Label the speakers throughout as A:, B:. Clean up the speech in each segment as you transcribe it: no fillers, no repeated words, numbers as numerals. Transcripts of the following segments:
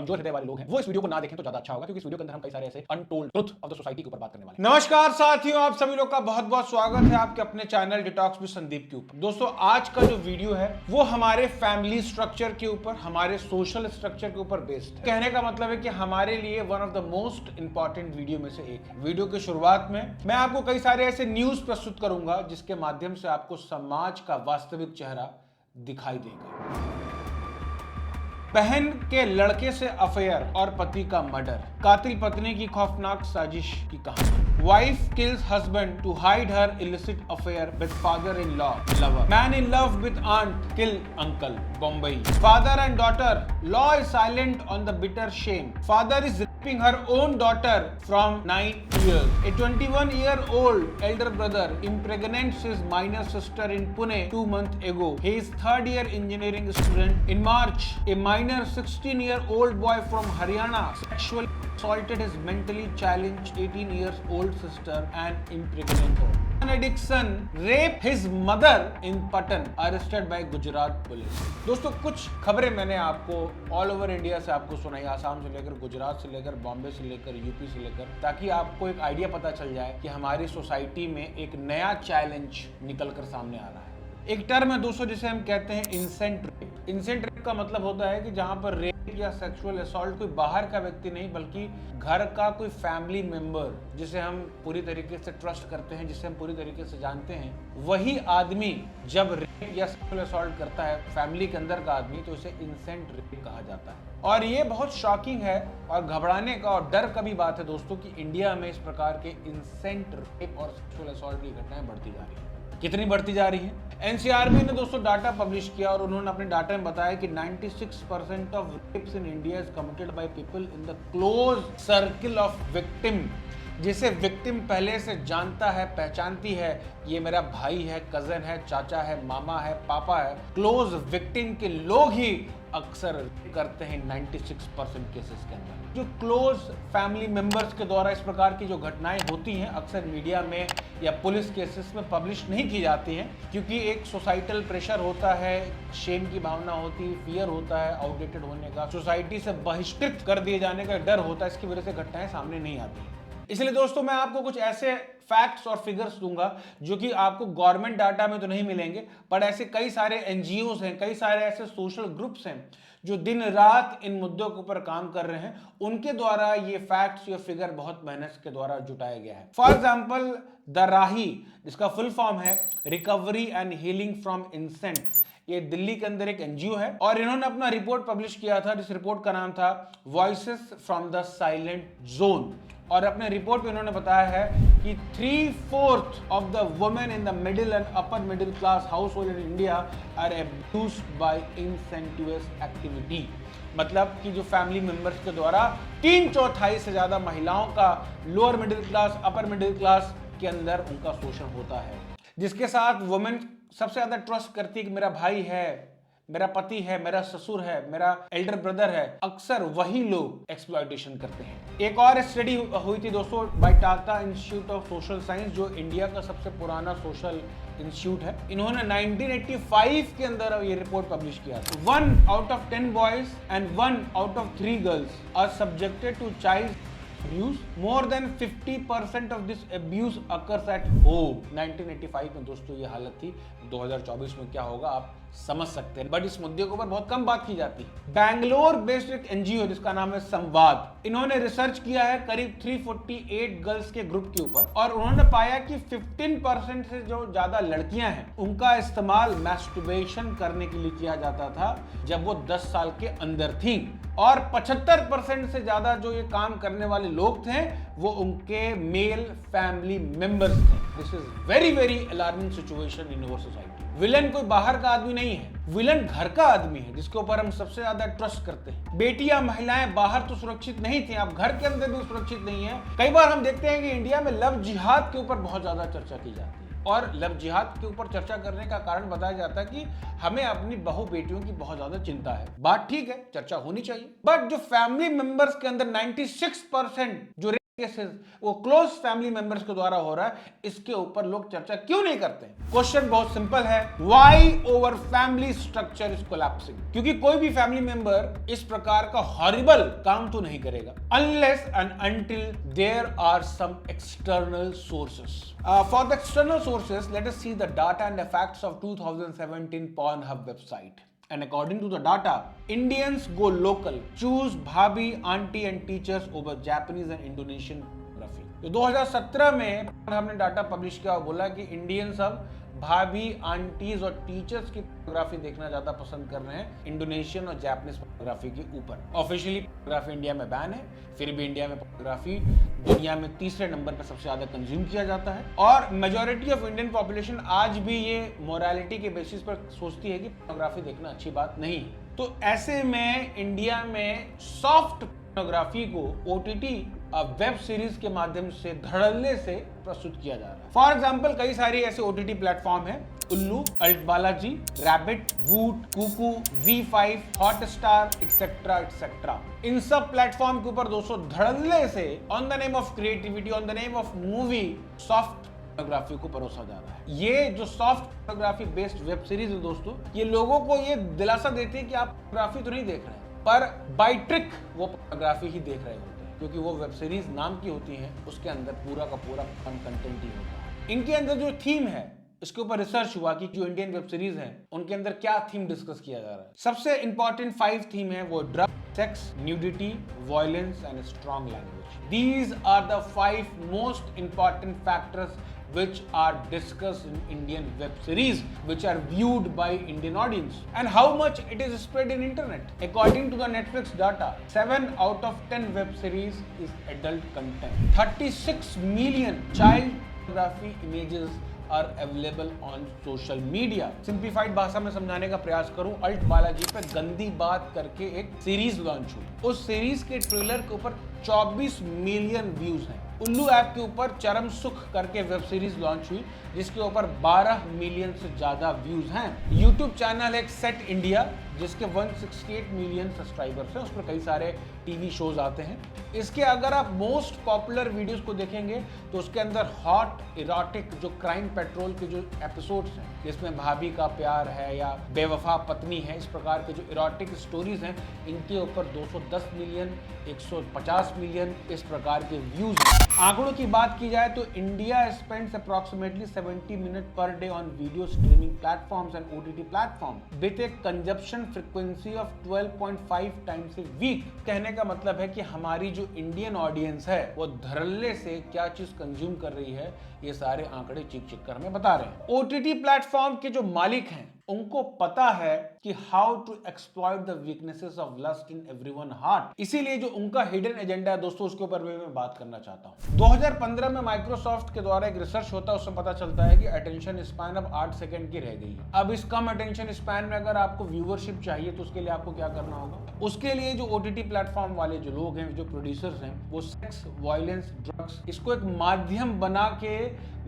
A: कमजोर हृदय वाले लोग हैं वो इस वीडियो को ना देखें तो ज्यादा अच्छा होगा, क्योंकि इस वीडियो के अंदर हम कई सारे ऐसे untold truth of the society के ऊपर बात करने वाले हैं।
B: नमस्कार साथियों, आप सभी लोग का बहुत बहुत स्वागत है आपके अपने चैनल डिटॉक्स विद संदीप के ऊपर। दोस्तों, आज का जो वीडियो है वो हमारे फैमिली स्ट्रक्चर के ऊपर, हमारे सोशल स्ट्रक्चर के ऊपर बेस्ड है। कहने का मतलब है कि हमारे लिए one of the most important video में से एक है। वीडियो की शुरुआत में मैं आपको कई सारे ऐसे न्यूज प्रस्तुत करूंगा जिसके माध्यम से आपको समाज का वास्तविक चेहरा दिखाई देगा। बहन के लड़के से अफेयर और पति का मर्डर, कातिल पत्नी की खौफनाक साजिश की कहानी। Wife kills husband to hide her illicit affair with father in law lover. Man in love with aunt kill uncle, Bombay. Father and daughter, law is silent on the bitter shame. Father is raping her own daughter from 9 years. A 21-year-old elder brother impregnates his minor sister in Pune 2 months ago. He is third-year engineering student. In March, a minor 16-year-old boy from Haryana sexually assaulted his mentally challenged 18-year-old sister and impregnated her. Addiction raped his mother in Patan, arrested by Gujarat police. दोस्तों, कुछ खबरें मैंने आपको all over India से आपको सुनाई, आसाम से लेकर गुजरात से लेकर बॉम्बे से लेकर यूपी से लेकर, ताकि आपको एक आइडिया पता चल जाए कि हमारी सोसाइटी में एक नया चैलेंज निकल कर सामने आ रहा है। एक टर्म है दोस्तों जिसे हम कहते हैं इंसेंट रेप। इंसेंट रेप का मतलब होता है कि जहां पर रेप या सेक्सुअल असॉल्ट कोई बाहर का व्यक्ति नहीं बल्कि घर का कोई फैमिली मेंबर, जिसे हम पूरी तरीके से ट्रस्ट करते हैं, जिसे हम पूरी तरीके से जानते हैं, वही आदमी जब रेप या सेक्सुअल असॉल्ट करता है फैमिली के अंदर का आदमी, तो उसे इंसेंट रेप कहा जाता है। और ये बहुत शॉकिंग है और घबराने का और डर का भी बात है दोस्तों कि इंडिया में इस प्रकार के इंसेंट रेप और सेक्सुअल असॉल्ट की घटनाएं बढ़ती जा रही है। कितनी बढ़ती जा रही है? एनसीआरबी ने दोस्तों डाटा पब्लिश किया और उन्होंने अपने डाटा में बताया कि 96% of rapes in India is committed by people in the close circle of victim, जिसे विक्टिम पहले से जानता है, पहचानती है, ये मेरा भाई है, कजन है, चाचा है, मामा है, पापा है। क्लोज विक्टिम के लोग ही अक्सर करते हैं 96% केसेस के अंदर। जो क्लोज फैमिली मेंबर्स के द्वारा इस प्रकार की जो घटनाएं होती हैं अक्सर मीडिया में या पुलिस केसेस में पब्लिश नहीं की जाती हैं, क्योंकि एक सोसाइटल प्रेशर होता है, शेम की भावना होती है, फियर होता है आउटडेटेड होने का, सोसाइटी से बहिष्कृत कर दिए जाने का डर होता है। इसकी वजह से घटनाएं सामने नहीं आती। इसलिए दोस्तों, मैं आपको कुछ ऐसे फैक्ट्स और फिगर्स दूंगा जो कि आपको गवर्नमेंट डाटा में तो नहीं मिलेंगे, पर ऐसे कई सारे एनजीओज हैं, कई सारे ऐसे सोशल ग्रुप्स हैं जो दिन रात इन मुद्दों के ऊपर काम कर रहे हैं। उनके द्वारा ये फैक्ट्स, ये फिगर बहुत मेहनत के द्वारा जुटाया गया है। फॉर एग्जाम्पल, द राही, जिसका फुल फॉर्म है रिकवरी एंड हीलिंग फ्रॉम इंसेंट, ये दिल्ली के अंदर एक एनजीओ है और इन्होंने अपना रिपोर्ट पब्लिश किया था, जिस रिपोर्ट का नाम था voices from the silent zone. और अपने रिपोर्ट में इन्होंने बताया है कि 3/4 of the women in the middle and upper middle class household in India are abused by incestuous activity. मतलब कि जो फैमिली मेंबर्स के द्वारा 3/4 से ज्यादा महिलाओं का लोअर मिडिल क्लास, अपर मिडिल क्लास के अंदर उनका शोषण होता है, जिसके साथ वुमेन सबसे ज्यादा ट्रस्ट करती है कि मेरा भाई है, मेरा पति है, मेरा ससुर है, मेरा एल्डर ब्रदर है। अक्सर वही लोग एक्सप्लॉयटेशन करते हैं। एक और स्टडी हुई थी दोस्तों by Tata institute of social science, जो इंडिया का सबसे पुराना सोशल इंस्टीट्यूट है। इन्होंने 1985 के अंदर ये रिपोर्ट पब्लिश किया था। 1 out of 10 boys and 1 out of 3 girls are subjected to child abuse. More than 50% of this abuse occurs at home. 1985 में दोस्तों ये हालत थी। 2024 में क्या होगा आप समझ सकते हैं, बट इस मुद्दे के ऊपर बहुत कम बात की जाती है। बैंगलोर बेस्ड एक एनजीओ जिसका नाम है संवाद, इन्होंने रिसर्च किया है करीब 348 गर्ल्स के ग्रुप के ऊपर और उन्होंने पाया कि 15% से जो ज्यादा लड़कियां हैं उनका इस्तेमाल मैस्टरबेशन करने के लिए किया जाता था जब वो 10 साल के अंदर थी, और 75% से ज्यादा जो ये काम करने वाले लोग थे वो उनके मेल फैमिली मेंबर्स थे। This is very very alarming situation in our society. Villain कोई बाहर का आदमी नहीं है, विलन घर का आदमी है जिसके ऊपर हम सबसे ज्यादा ट्रस्ट करते हैं। बेटियां, महिलाएं बाहर तो सुरक्षित नहीं थी, अब घर के अंदर भी सुरक्षित नहीं है। कई बार हम देखते हैं कि इंडिया में लव जिहाद के ऊपर बहुत ज्यादा चर्चा की जाती है, और लव जिहाद के ऊपर चर्चा करने का कारण बताया जाता है कि हमें अपनी बहू बेटियों की बहुत ज्यादा चिंता है। बात ठीक है, चर्चा होनी चाहिए, बट जो फैमिली मेंबर्स के अंदर 96% जो केसेस वो क्लोज फैमिली मेंबर्स के द्वारा हो रहा है, इसके ऊपर लोग चर्चा क्यों नहीं करते? क्वेश्चन बहुत सिंपल है, why over family structure is collapsing? क्योंकि कोई भी फैमिली मेंबर इस प्रकार का हॉरिबल काम तो नहीं करेगा unless and until there are some external sources. For the external sources, let us see the data and the facts of 2017 Pornhub website. And according to the data, Indians go local, choose bhabhi, auntie and teachers over Japanese and Indonesian pornography. तो 2017 में हमने data publish किया और बोला कि Indians अब भाभी, aunties और टीचर्स की फोटोग्राफी देखना ज्यादा पसंद कर रहे हैं इंडोनेशियन और जापानीज फोटोग्राफी के ऊपर. ऑफिशियली फोटोग्राफी इंडिया में बैन है, फिर भी इंडिया में फोटोग्राफी दुनिया में तीसरे नंबर पर सबसे ज्यादा कंज्यूम किया जाता है. और मेजॉरिटी ऑफ इंडियन पॉपुलेशन आज भी ये मोरालिटी के बेसिस पर सोचती है कि फोटोग्राफी देखना अच्छी बात नहीं है. तो ऐसे में इंडिया में सॉफ्ट फोटोग्राफी को ओटीटी वेब सीरीज के माध्यम से धड़ल्ले से प्रस्तुत किया जा रहा है. फॉर एग्जाम्पल कई सारी ऐसे ओटीटी प्लेटफॉर्म है, उल्लू, alt Balaji, Rabbit, Voot, Kooku, Z5, Hotstar etcetera etcetera. इन सब प्लेटफॉर्म के ऊपर दोस्तों धड़ल्ले से on the name of creativity, on the name of movie, soft photography को परोसा जा रहा है. ये जो soft photography based web series है दोस्तों, ये लोगों को ये दिलासा देती है कि आप फोटोग्राफी तो नहीं देख रहे हैं, पर बाय ट्रिक वो फोटोग्राफी ही देख रहे होते हैं, क्योंकि वो वेब सीरीज नाम की होती है, उसके अंदर पूरा का पूरा कंटेंट ही होता है. इनके अंदर जो थीम है, इसके ऊपर रिसर्च हुआ कि जो इंडियन वेब सीरीज है उनके अंदर क्या थीम डिस्कस किया जा रहा है. सबसे इंपॉर्टेंट 5 थीम है वो drug, sex, nudity, violence and strong language. These are the 5 most important factors which are discussed in Indian web series, which are viewed by Indian audience, and how much it is spread in internet. According to the Netflix data, 7 out of 10 web series is adult content. 36 million child pornography images are available on social media. Simplified भाषा में समझाने का प्रयास करूं, alt Balaji पे गंदी बात करके एक सीरीज लॉन्च हुई. उस सीरीज के ट्रेलर के ऊपर 24 मिलियन व्यूज हैं. उल्लू ऐप के ऊपर चरम सुख करके वेब सीरीज लॉन्च हुई जिसके ऊपर 12 मिलियन से ज्यादा व्यूज हैं. यूट्यूब चैनल एक सेट इंडिया जिसके 168 मिलियन सब्सक्राइबर्स हैं, उस पर कई सारे टीवी शोज आते हैं. इसके अगर आप मोस्ट पॉपुलर वीडियोस को देखेंगे तो उसके अंदर हॉट इरोटिक जो क्राइम पेट्रोल के जो एपिसोड्स हैं, जिसमें भाभी का प्यार है या बेवफा पत्नी है, इस प्रकार के जो इरोटिक स्टोरीज हैं, इनके ऊपर 210 मिलियन, 150 मिलियन इस प्रकार के व्यूज हैं. आंकड़ों की बात की जाए तो India spends approximately 70 minute per day on video streaming platforms and OTT platform with a consumption frequency of 12.5 times a week. कहने का मतलब है कि हमारी जो इंडियन ऑडियंस है वो धड़ल्ले से क्या चीज कंज्यूम कर रही है, ये सारे आंकड़े चिक चिक कर हमें बता रहे हैं. ओटीटी प्लेटफॉर्म के जो मालिक हैं उनको पता है कि how to exploit the weaknesses of lust in everyone heart. इसीलिए जो उनका हिडन एजेंडा है दोस्तों, उसके ऊपर भी मैं बात करना चाहता हूं. 2015 में माइक्रोसॉफ्ट के द्वारा एक रिसर्च होता है, उसमें पता चलता है कि अटेंशन स्पैन अब 8 सेकंड की रह गई है. अब इस कम अटेंशन स्पैन में अगर आपको व्यूअरशिप चाहिए तो उसके लिए आपको क्या करना होगा? उसके लिए जो ओटीटी प्लेटफॉर्म वाले जो लोग हैं, जो प्रोड्यूसर्स हैं, वो सेक्स, वायलेंस, ड्रग्स इसको एक माध्यम बना के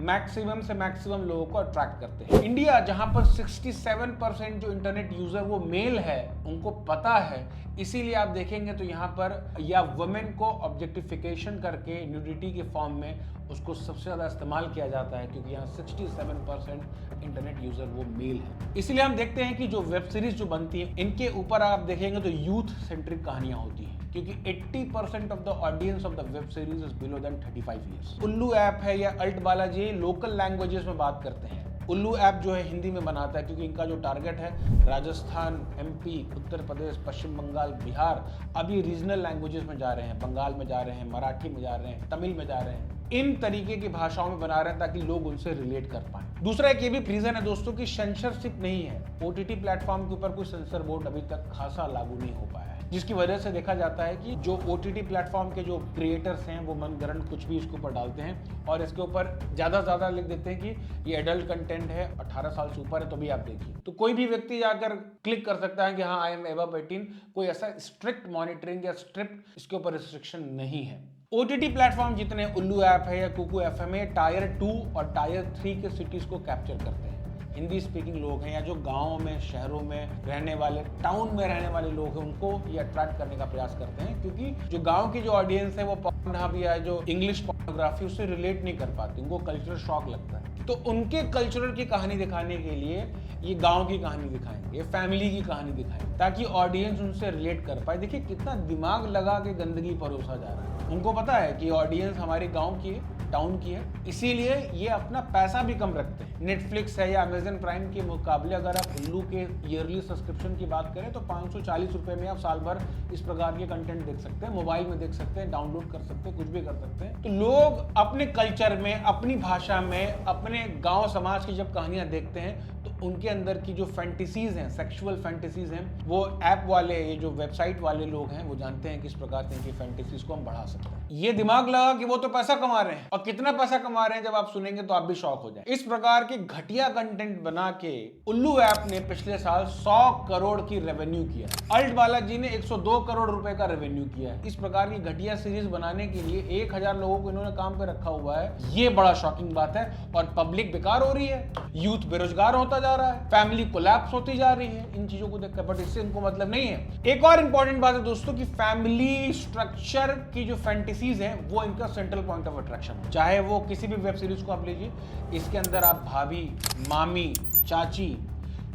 B: मैक्सिमम से मैक्सिमम लोगों को अट्रैक्ट करते हैं. इंडिया जहां पर 67% जो इंटरनेट यूजर वो मेल है, उनको पता है, इसीलिए आप देखेंगे तो यहाँ पर या वुमेन को ऑब्जेक्टिफिकेशन करके न्यूडिटी के फॉर्म में उसको सबसे ज़्यादा इस्तेमाल किया जाता है, क्योंकि यहाँ 67% इंटरनेट यूजर वो मेल है. इसलिए हम देखते हैं कि जो वेब सीरीज जो बनती है, इनके ऊपर आप देखेंगे तो यूथ सेंट्रिक कहानियां होती हैं, क्योंकि 80% of the audience of the web series is below than 35 years. Ullu app है या अल्ट बालाजी लोकल लैंग्वेजेस में बात करते हैं. उल्लू ऐप जो है हिंदी में बनाता है, क्योंकि इनका जो टारगेट है राजस्थान, एमपी, उत्तर प्रदेश, पश्चिम बंगाल, बिहार, अभी रीजनल लैंग्वेजेस में जा रहे हैं, बंगाल में जा रहे हैं, मराठी में जा रहे हैं, तमिल में जा रहे हैं. इन तरीके की भाषाओं में बना रहे हैं ताकि लोग उनसे रिलेट कर पाए. दूसरा एक ये भी रीजन है दोस्तों कि सेंसरशिप नहीं है. ओटीटी प्लेटफॉर्म के ऊपर कोई सेंसर बोर्ड अभी तक खासा लागू नहीं हो पाया है, जिसकी वजह से देखा जाता है कि जो ओटीटी प्लेटफॉर्म के जो क्रिएटर्स हैं वो मनगढ़ंत कुछ भी इसके ऊपर डालते हैं और इसके ऊपर ज्यादा लिख देते हैं कि ये एडल्ट कंटेंट है, 18 साल से ऊपर है, तो भी आप देखिए. तो कोई भी व्यक्ति जाकर क्लिक कर सकता है कि हाँ आई एम अबव 18. कोई ऐसा स्ट्रिक्ट मॉनिटरिंग या स्ट्रिक्ट इसके ऊपर रिस्ट्रिक्शन नहीं है. ओटीटी प्लेटफॉर्म जितने उल्लू ऐप है या कुकू एफएम है, टायर 2 और टायर 3 के सिटीज को कैप्चर करते हैं. हिंदी स्पीकिंग लोग हैं या जो गाँव में, शहरों में रहने वाले, टाउन में रहने वाले लोग हैं, उनको ये अट्रैक्ट करने का प्रयास करते हैं, क्योंकि जो गाँव की जो ऑडियंस है वो पॉर्नहब या जो इंग्लिश पोर्नोग्राफी उससे रिलेट नहीं कर पाती, उनको कल्चरल शॉक लगता है। तो उनके कल्चरल की कहानी दिखाने के लिए ये गांव की कहानी दिखाएंगे, फैमिली की कहानी दिखाएंगे, ताकि ऑडियंस उनसे रिलेट कर पाए। देखिए कितना दिमाग लगा के गंदगी परोसा जा रहा है। उनको पता है कि ऑडियंस हमारे गांव की है, टाउन की है, इसीलिए ये अपना पैसा भी कम रखते हैं। नेटफ्लिक्स है या अमेजन प्राइम के मुकाबले अगर आप उल्लू के ईयरली सब्सक्रिप्शन की बात करें तो 540 रुपए में आप साल भर इस प्रकार के कंटेंट देख सकते हैं, मोबाइल में देख सकते हैं, डाउनलोड कर सकते हैं, कुछ भी कर सकते हैं। तो लोग अपने कल्चर में, अपनी भाषा में, अपने गांव समाज की जब कहानियां देखते हैं तो उनके अंदर की जो फैंटेसीज हैं, सेक्सुअल फैंटेसीज हैं, वो ऐप वाले, ये जो वेबसाइट वाले लोग हैं, वो जानते हैं कि इस प्रकार से इनकी फैंटेसीज को हम बढ़ा सकते हैं। ये दिमाग लगा कि वो तो पैसा कमा रहे हैं, और कितना पैसा कमा रहे हैं जब आप सुनेंगे तो आप भी शॉक हो जाए। इस प्रकार के घटिया कंटेंट बना के उल्लू ऐप ने पिछले साल 100 करोड़ की रेवेन्यू किया। अल्ट बालाजी ने 102 करोड़ रुपए का रेवेन्यू किया है। इस प्रकार की घटिया सीरीज बनाने के लिए 1000 लोगों को इन्होंने काम पे रखा हुआ है। ये बड़ा शॉकिंग बात है। और पब्लिक बेकार हो रही है, यूथ बेरोजगार होता जा रहा है, फैमिली कोलैप्स होती जा रही है इन चीजों को देखकर, बट इससे इनको मतलब नहीं है। एक और इंपॉर्टेंट बात है दोस्तों कि फैमिली स्ट्रक्चर की जो फैंटेसीज हैं वो इनका सेंट्रल पॉइंट ऑफ अट्रैक्शन है। चाहे वो किसी भी वेब सीरीज को आप लीजिए, इसके अंदर आप भाभी, मामी, चाची,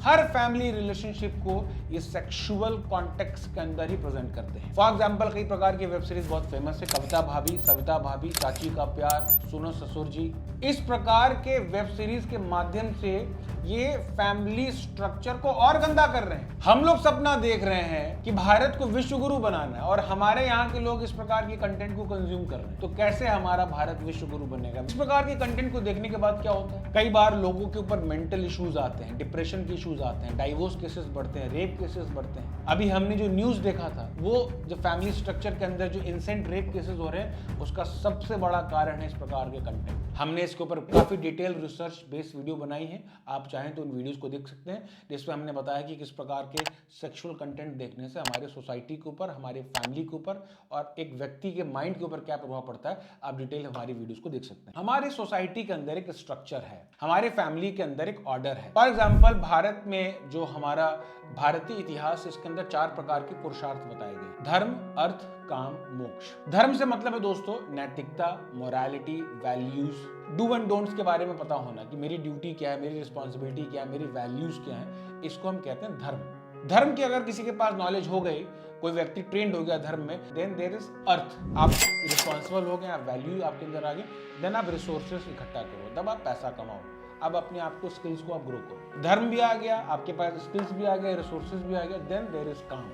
B: हर फैमिली रिलेशनशिप को ये सेक्सुअल कॉन्टेक्स्ट के अंदर ही प्रेजेंट करते हैं। फॉर एग्जांपल कई प्रकार की वेब सीरीज बहुत फेमस है, कविता भाभी, सविता भाभी, चाची का प्यार, सुनो ससुर जी। इस प्रकार के वेब सीरीज के माध्यम से ये फैमिली स्ट्रक्चर को और गंदा कर रहे हैं। हम लोग सपना देख रहे हैं कि भारत को विश्व गुरु बनाना है और हमारे यहाँ के लोग इस प्रकार के कंटेंट को कंज्यूम कर रहे हैं, तो कैसे हमारा भारत विश्व गुरु बनेगा? इस प्रकार के कंटेंट को देखने के बाद क्या होता है, कई बार लोगों के ऊपर मेंटल इश्यूज आते हैं, डिप्रेशन के इश्यूज आते हैं, डाइवोर्स केसेस बढ़ते हैं, रेप केसेस बढ़ते हैं। अभी हमने जो न्यूज देखा था वो जो फैमिली स्ट्रक्चर के अंदर जो इंसेंट रेप केसेस हो रहे हैं उसका सबसे बड़ा कारण है इस प्रकार के कंटेंट। हमने इसके ऊपर काफी डिटेल रिसर्च बेस्ड वीडियो बनाई है, आप चाहें तो उन वीडियोस को देख सकते हैं, जिसमें हमने बताया कि किस प्रकार के सेक्सुअल कंटेंट देखने से हमारे सोसाइटी के ऊपर, हमारे फैमिली के ऊपर और एक व्यक्ति के माइंड के ऊपर क्या प्रभाव पड़ता है। आप डिटेल हमारी वीडियोस को देख सकते हैं। हमारी सोसाइटी के अंदर एक स्ट्रक्चर है, हमारे फैमिली के अंदर एक ऑर्डर है। फॉर एग्जाम्पल भारत में जो हमारा भारतीय इतिहास, इसके अंदर 4 प्रकार के पुरुषार्थ बताए गए: धर्म, अर्थ, काम, मोक्ष। धर्म से मतलब है दोस्तों नैतिकता, morality, values, do and don'ts के बारे में पता होना कि मेरी ड्यूटी क्या है, मेरी रिस्पॉन्सिबिलिटी क्या है, मेरी वैल्यूज क्या है, इसको हम कहते हैं धर्म। धर्म की अगर किसी के पास नॉलेज हो गई, कोई व्यक्ति ट्रेंड हो गया धर्म में, देन देयर इज अर्थ। आप रिस्पॉन्सिबल हो गए, आप वैल्यू आपके अंदर आ गए, देन आप रिसोर्सेस इकट्ठा करो, तब आप पैसा कमाओ, अब अपने आप को, स्किल्स को आप ग्रो करो। धर्म भी आ गया, आपके पास स्किल्स भी आ गए, रिसोर्सेज भी आ गए, देन देयर इज काम।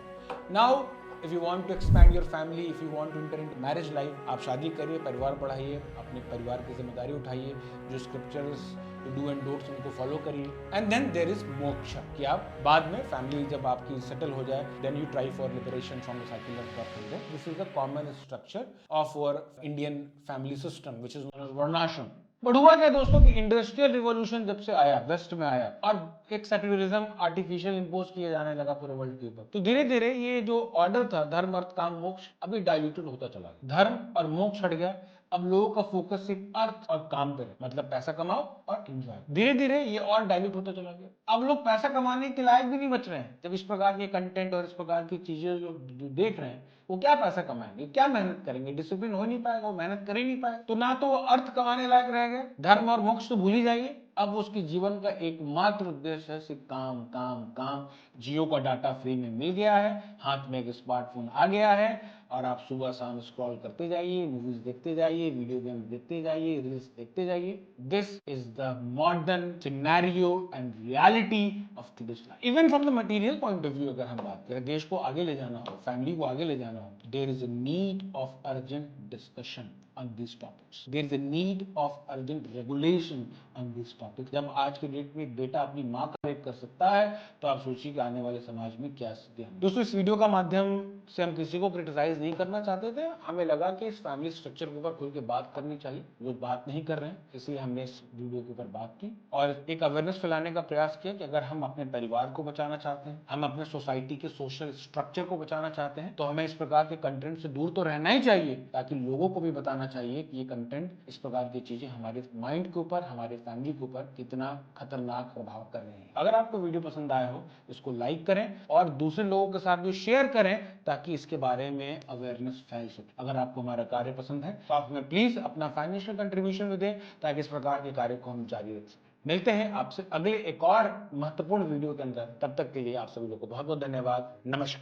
B: Now if you want to expand your family, if you want to enter into marriage life, आप शादी करिए, परिवार बढ़ाइए, अपने परिवार की जिम्मेदारी उठाइए, जो स्क्रिप्चर्स डू एंड डोंट्स उनको फॉलो करिए, एंड देन देयर इज मोक्ष, कि आप बाद में फैमिली जब आपकी सेटल हो जाए, then you try for liberation from the cycle of birth. This is the common structure of our Indian family system which is known as वर्णाश्रम। बट हुआ क्या दोस्तों कि इंडस्ट्रियल रिवॉल्यूशन जब से आया, वेस्ट में आया, और एक सेक्युलरिज्म आर्टिफिशियल इंपोज किया जाने लगा पूरे वर्ल्ड के ऊपर, तो धीरे धीरे ये जो ऑर्डर था धर्म, अर्थ, काम, मोक्ष, अभी डाइल्यूटेड होता चला गया। धर्म और मोक्ष हट गया, अब लोगों का फोकस सिर्फ अर्थ और काम पे है, मतलब पैसा कमाओ और एंजॉय। धीरे धीरे ये और डाइल्यूट होता चला गया। अब लोग पैसा कमाने के लायक भी नहीं बच रहे हैं। जब इस प्रकार के कंटेंट और इस प्रकार की चीजें जो देख रहे हैं, वो क्या पैसा कमाएंगे, क्या मेहनत करेंगे, डिसिप्लिन हो नहीं पाएगा, वो मेहनत कर ही नहीं पाएगा, तो ना तो वो अर्थ कमाने लायक रह गए, धर्म और मोक्ष तो भूल ही जाइए। अब उसके जीवन का एकमात्र उद्देश्य है सिर्फ काम काम काम। जियो का डाटा फ्री में मिल गया है, हाथ में एक स्मार्टफोन आ गया है, और आप सुबह शाम स्क्रॉल करते जाइए, मूवीज देखते जाइए, वीडियो गेम देखते जाइए, रील्स देखते जाइए। This is the modern scenario and reality of today's life. Even from the material point of view अगर हम बात करें, देश को आगे ले जाना हो, फैमिली को आगे ले जाना हो, there is a need of urgent discussion on these topics. There is a need of urgent regulation on these topics. जब आज के डेट में एक बेटा अपनी माँ का रेप कर सकता है, तो आप सोचिए कि आने वाले समाज में क्या स्थिति है। दोस्तों, इस वीडियो का माध्यम से हम किसी को क्रिटिसाइज नहीं करना चाहते थे, हमें लगा कि इस फैमिली स्ट्रक्चर के ऊपर खुल के बात करनी चाहिए। लोग बात नहीं कर रहे हैं, इसलिए हमने इस वीडियो के ऊपर बात की और एक अवेयरनेस फैलाने का प्रयास किया कि अगर हम अपने परिवार को बचाना चाहते हैं, हम अपने सोसाइटी के सोशल स्ट्रक्चर को बचाना चाहते हैं, तो हमें इस प्रकार के कंटेंट से दूर तो रहना ही चाहिए, ताकि लोगों को भी बताना
A: चाहिए कि ये कंटेंट, इस प्रकार की चीजें हमारे माइंड के ऊपर, हमारे फैमिली के ऊपर कितना खतरनाक प्रभाव कर रहे हैं। अगर आपको वीडियो पसंद आया हो, इसको लाइक करें और दूसरे लोगों के साथ भी शेयर करें ताकि इसके बारे में अवेयरनेस फैल सके। अगर आपको हमारा कार्य पसंद है तो आप हमें प्लीज अपना फाइनेंशियल कंट्रीब्यूशन भी दें ताकि इस प्रकार के कार्य को हम जारी रख सकें। मिलते हैं आपसे अगले एक और महत्वपूर्ण वीडियो के अंदर। तब तक के लिए आप सभी लोगों को बहुत बहुत धन्यवाद। नमस्कार।